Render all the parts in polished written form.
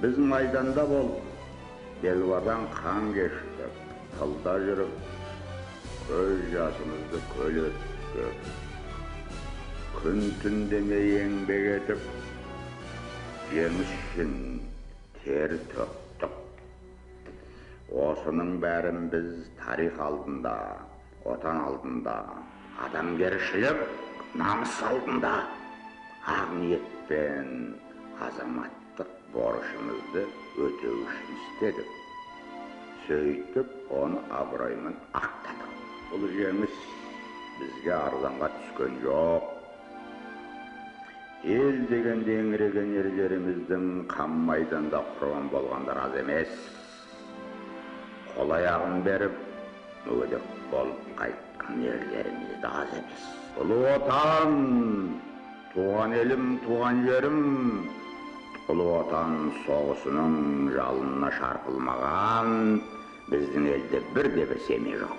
Biz maydanda болдық, Белвардан қан кештік, тылда жүріп, көз жасымызды көл өттік. Күн түн демей еңбек етіп, жеңіс үшін тер төктік. Осының бәрін біз тарих алдында, отан алдында, адамгершілік, намыс алдында ақ ниетпен азаматтық борышымызды өтеу үшін істедік. Сөйтіп, оны абыроймен ақтадық. Бұл жеңіс бізге арзанға түскен жоқ. Ел дегенде еңіреген ерлеріміздің қан майданда құрбан болғандар аз емес. Қол аяғын беріп, мүгедек болып қайтқан ерлеріміз де аз емес. Ұлы отан, туған елім, туған жерім, ұлы отан соғысының жалынына шарпылмаған біздің елде бірде-бір семей жоқ.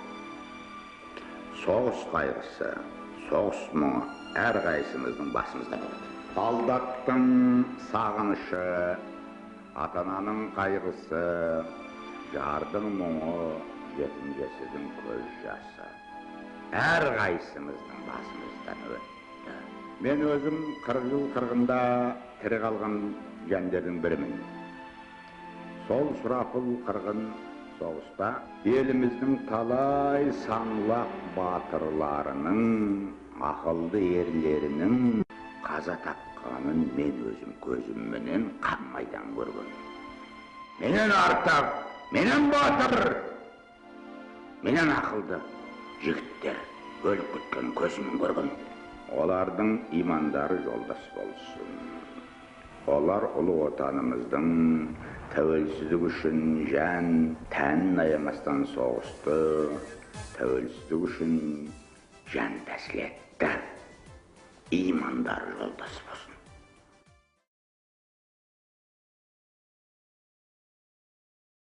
Соғыс қайғысы, соғыс мұңы әрқайсымыздың басымызда болады. Солдаттың сағынышы, ата-ананың қайғысы, жардың мұңы, жетім-жесірдің көз жасы әрқайсымыздың басымыздан өтті. Мен өзім 40 жыл қырғында тірі қалған жандардың бірімін. Сол сұрапыл қырғын соғыста еліміздің талай саңлақ батырларының, ақылды ерлерінің қаза тапқанын мен өзім көзімменен қан майдан көрген. Менен артық, менен батыр, менен ақылды жігіттер өліп кеткен көзіммен көрген. Олардың имандары жолдас болсын. Олар ұлы отанымыздың тәуелсіздік үшін жан, тәнін аямастан соғысты, тәуелсіздік үшін жан тәсіл етті. Имандары жолдас болсын.